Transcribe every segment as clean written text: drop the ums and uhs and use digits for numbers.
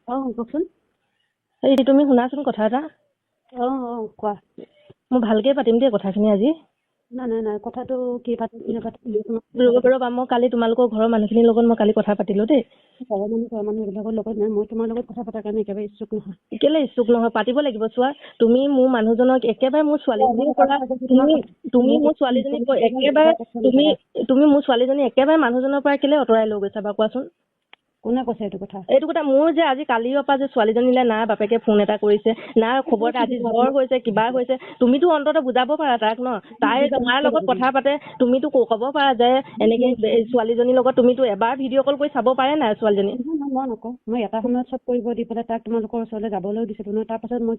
কওকচোন। এই তুমি শুনাচোন কথা এটা। কোৱা। মই ভালকে পাতিম দেই কথাখিনি আজি। নাই কথাটো কি পাতিম ৰ'বা মই কালি তোমালোকৰ ঘৰৰ মানুহখিনিৰ লগত মই কালি কথা পাতিলো দেই। ঘৰৰ মানুহ এইবিলাকৰ লগত নাই, মই তোমাৰ লগত কথা পতাৰ কাৰণে একেবাৰে ইচ্ছুক নহয়। কেলে ইচ্ছুক নহয়, পাতিব লাগিব। চোৱা তুমি মোৰ মানুহজনক একেবাৰে মোৰ ছোৱালীজনীৰ পৰা তুমি মোৰ ছোৱালীজনীক একেবাৰে তুমি মোৰ ছোৱালীজনী একেবাৰে মানুহজনৰ পৰা কেলে আঁতৰাই লৈ গৈছা বাৰু কোৱাচোন। কোনে কৈছে এইটো কথা? মোৰ যে আজি কালিৰ পৰা যে ছোৱালীজনীলে না বাপেকে ফোন এটা কৰিছে, না খবৰ এটা আজি জ্বৰ হৈছে কিবা হৈছে, তুমিতো অন্ততঃ বুজাব পাৰা তাক ন। তাই তোমাৰ লগত কথা পাতে, তুমিতো ক'ব পাৰা যে এনেকে ছোৱালীজনীৰ লগত তুমিতো এবাৰ ভিডিঅ' কল কৰি চাব পাৰে নাই ছোৱালীজনী। মই নকওঁ, মই এটা সময়ত চব কৰিব দি পেলাই তাক তোমালোকৰ ওচৰলৈ যাবলৈও দিছিলো নহয়। তাৰ পাছত মই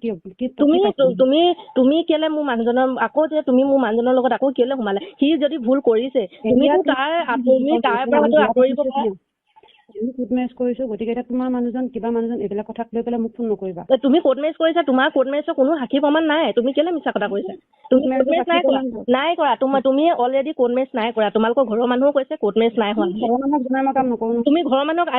তুমি কেলে মোৰ মানুহজনৰ আকৌ যে তুমি মোৰ মানুহজনৰ লগত আকৌ কেলে সোমালে? সি যদি ভুল কৰিছে তুমিতো তাৰ পৰা আঁতৰিব পাৰা। কোৰ্ট মেৰেজ কৰিছো, গতিকে এতিয়া তোমাৰ মানুহজন এইবিলাক কথাক লৈ পেলাই মোক ফোন নকৰিবা। তুমি কোৰ্ট মেৰেজ কৰিছা, তোমাৰ কোৰ্ট মেৰেজৰ কোনো সাক্ষী প্ৰমাণ নাই। তুমি কেলে মিছা কথা কৈছা? তুমি কোৰ্ট মেৰেজ নাই কৰা তুমি অলৰেডি কোৰ্ট মেৰেজ নাই কৰা। তোমালোকৰ ঘৰৰ মানুহো কৈছে কোৰ্ট মেৰেজ নাই হোৱা। তুমি ঘৰৰ মানুহক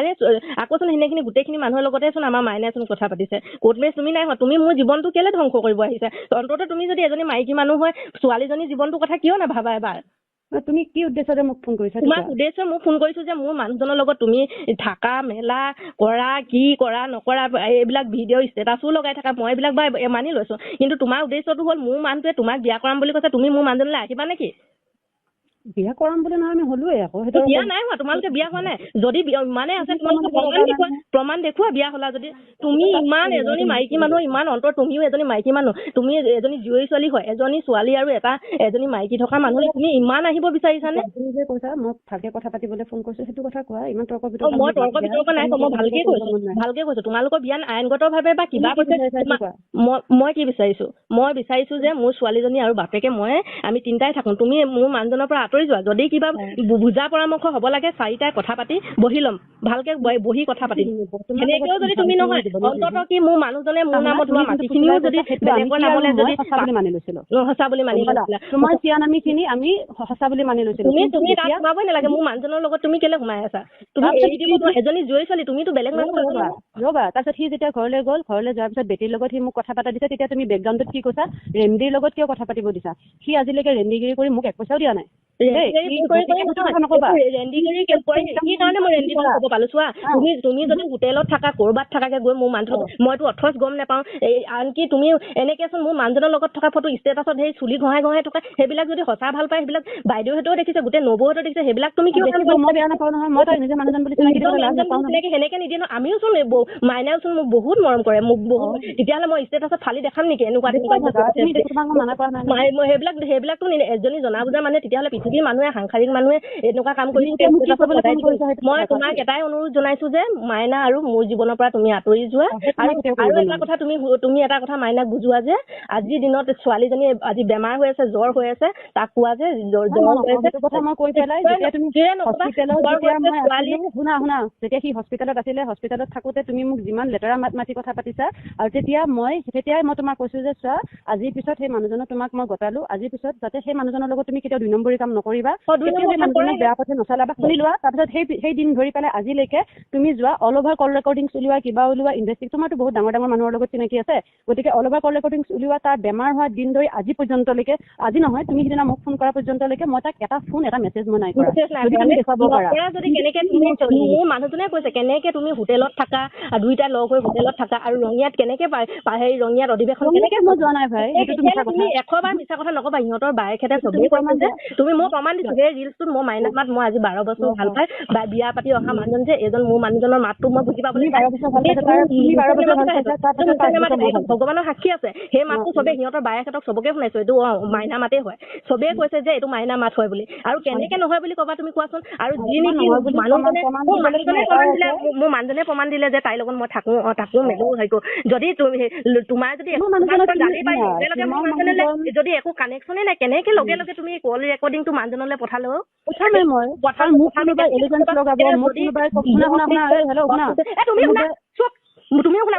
আকৌচোন সেইখিনি গোটেইখিনি মানুহৰ লগতে চোন আমাৰ মাইনাই চোন কথা পাতিছে। কোৰ্ট মেৰেজ তুমি নাই হোৱা। তুমি মোৰ জীৱনটো কেলে ধ্বংস কৰিব আহিছা? অন্ততঃ তুমি যদি এজনী মাইকী মানুহ হয় ছোৱালীজনীৰ জীৱনটোৰ কথা কিয় নাভাবা এবাৰ? তুমি কি উদ্দেশ্যতে মোক ফোন কৰিছা? তোমাৰ উদ্দেশ্য মোক ফোন কৰিছো যে মোৰ মানুহজনৰ লগত তুমি থাকা মেলা কৰা, কি কৰা নকৰা, এইবিলাক ভিডিঅ' ষ্টেটাছো লগাই থাকা, মই এইবিলাক মানি লৈছো। কিন্তু তোমাৰ উদ্দেশ্যটো হ'ল মোৰ মানুহটোৱে তোমাক বিয়া কৰাম বুলি কৈছে, তুমি মোৰ মানুহজনলৈ আহিবা নেকি? বিয়া কৰাম বুলি নহয়, আমি হলোৱে আকৌ। সেইটো বিয়া নাই হোৱা, তোমালোকে বিয়া হোৱা নাই। যদি মানে আছে তোমালোকে প্ৰমাণ দেখুওৱা বিয়া হলা যদি। তুমি ইমান এজনী মাইকী মানুহ, ইমান অন্তৰ, তুমিও এজনী মাইকী মানুহ, তুমি এজনী জীয়ৰী ছোৱালী হয়, এজনী ছোৱালী আৰু এজনী মাইকী থকা মানুহ, তুমি ইমান আহিব বিচাৰিছানে? তুমি যে কৈছা মই ভালকে কথা পাতিবলৈ ফোন কৰিছো, সেইটো কথা কোৱা। ইমান তৰ্ক মই তৰ্ক বিতৰ্ক নাই কোৱা, মই ভালকে কৈছো তোমালোকৰ বিয়াত আইনগতভাৱে বা কিবা মই কি বিচাৰিছো? মই বিচাৰিছো যে মোৰ ছোৱালীজনী আৰু বাপেকে আমি তিনিটাই থাকো। তুমি মোৰ মানুহজনৰ পৰা আঁতৰি যোৱা। যদি কিবা বুজা পৰামৰ্শ হ'ব লাগে চাৰিটাই কথা পাতি বহি ল'ম, ভালকে বহি কথা পাতিম। এনেকেও যদি তুমি নহয়, অন্ততঃ কি মোৰ মানুহজনে মোৰ নামত লোৱা মাটিখিনিও যদি বেলেগৰ নামলৈ যদি সঁচা বুলি মানি লৈছিলো, সঁচা বুলি মানি লৈছিলা, তোমাৰ চিয়া নামিখিনি আমি সঁচা বুলি মানি লৈছিলো। তুমি তাত সোমাবই নালাগে। মোৰ মানুহজনৰ লগত তুমি কেলে সোমাই আছা? তুমি এৰি দিব নোৱাৰা। এজনী জীয়ৰী ছোৱালী, তুমিতো বেলেগ মানুহ ৰ'বা। তাৰপিছত সি যেতিয়া ঘৰলৈ গ'ল, ঘৰলৈ যোৱাৰ পিছত বেটীৰ লগত সি মোক কথা পাতা দিছে, তেতিয়া তুমি বেকগ্ৰাউণ্ডত কি কৈছা? ৰেমডিৰ লগত কিয় কথা পাতিব দিছা? সি আজিলৈকে ৰেমডিগিৰি কৰি মোক 1 পইচাও দিয়া নাই। তুমি যদি হোটেলত থাকা, কৰবাত থাকাকে গৈ মোৰ মানুহ, মইতো অথচ গম নাপাওঁ। আনকি তুমি এনেকেচোন মোৰ মানুহজনৰ লগত থকা ফটো ষ্টেটাছত সেই চুলি ঘঁহাই থকা, সেইবিলাক যদি সঁচা ভাল পায়, সেইবিলাক বাইদেউহঁতেও দেখিছে, গোটেই নবৌহঁতেও দেখিছে, সেইবিলাক তুমি কিয় মই বেয়া নাপাওঁ নহয়। মই তাই নিজে মানুহজন বুলি চিনাকি দিবলৈ লাজ নাপাওঁ নহয়। সেনেকে নিদিয়ে ন। আমিও চোন মাইনাও চোন মোক বহুত মৰম কৰে, মোক বহুত। তেতিয়াহ'লে মই ষ্টেটাছত ফালি দেখাম নেকি এনেকুৱা সেইবিলাকতো এজনী জনা বুজা মানুহে, তেতিয়াহ'লে পৃথিৱীৰ মানুহে, সাংসাৰিক মানুহে এনেকুৱা কাম কৰি মই তোমাক এটাই অনুৰোধ জনাইছো যে মাইনা আৰু মোৰ জীৱনৰ পৰা তুমি আঁতৰি যোৱা। আৰু এটা কথা তুমি এটা কথা মাইনাক বুজোৱা যে আজিৰ দিনত ছোৱালীজনী আজি বেমাৰ হৈ আছে, জ্বৰ হৈ আছে, তাক কোৱা যে জ্বৰ হৈ আছে। যেতিয়া সি হস্পিটেলত আছিলে, হস্পিটেলত থাকোতে তুমি মোক যিমান লেতেৰা মাতি কথা পাতিছা, আৰু তেতিয়াই মই তোমাক কৈছো যে চোৱা, আজিৰ পিছত সেই মানুহজনক তোমাক মই গতালো, আজিৰ পিছত যাতে সেই মানুহজনৰ লগত তুমি কেতিয়াও 2 নম্বৰী কাম নকৰিবা, বেয়া পথে নচলাবা। শুনি লোৱা। তাৰপিছত সেই দিন ধৰি পেলাই আজিলৈকে তুমি যোৱা, অল অভাৰ কল ৰেকৰ্ডিংছ উলিওৱা, কিবা উলিওৱা, তোমাৰতো বহুত ডাঙৰ মানুহৰ লগত চিনাকি আছে, গতিকে অল অভাৰ কল ৰেকৰ্ডিংছ উলিওৱা। তাৰ বেমাৰ হোৱা দিন ধৰি আজি পৰ্যন্তলৈকে, আজি নহয় তুমি সিদিনা মোক ফোন কৰা পৰ্যন্তলৈকে মই তাক এটা মেছেজ মই নাই কৰা। মোৰ মানুহজনে কৈছে কেনেকে তুমি হোটেলত থাকা, 2টা লগ হৈ হোটেলত থাকা, আৰু ৰঙিয়াত কেনেকে ৰঙিয়াত অধিৱেশন কেনেকে মই যোৱা নাই ভাই। তুমি 100 বাৰ মিছা কথা নকবা। সিহঁতৰ বায়েকহেঁতে চবেই কৈছে যে তুমি মই প্ৰমাণ দিছো। সেই ৰিলছটোত মই মাইনাক মাত, মই আজি 12 বছৰ ভাল পাই বিয়া পাতি অহা মানুহজন যে এজন মোৰ মানুহজনৰ মাতটো মই বুজি পাবলৈ ভগৱানৰ সাক্ষী আছে। সেই মাতটো চবে সিহঁতৰ বায়েকহঁতক চবকে শুনাইছো, এইটো মাইনা মাতেই হয়। চবেই কৈছে যে এইটো মাইনা মাত হয় বুলি। আৰু কেনেকে নহয় বুলি কবা তুমি কোৱাচোন? আৰু যি নেকি মোৰ মানুহজনে প্ৰমাণ দিলে যে তাইৰ লগত মই থাকো মেলো হয়তো। যদি তোমাৰ যদি একো কানেকশ্যনে নাই, কেনেকে লগে লগে তুমি কল ৰেকৰ্ডিংটো মানুহজনলৈ পঠালো? তুমিও শুনা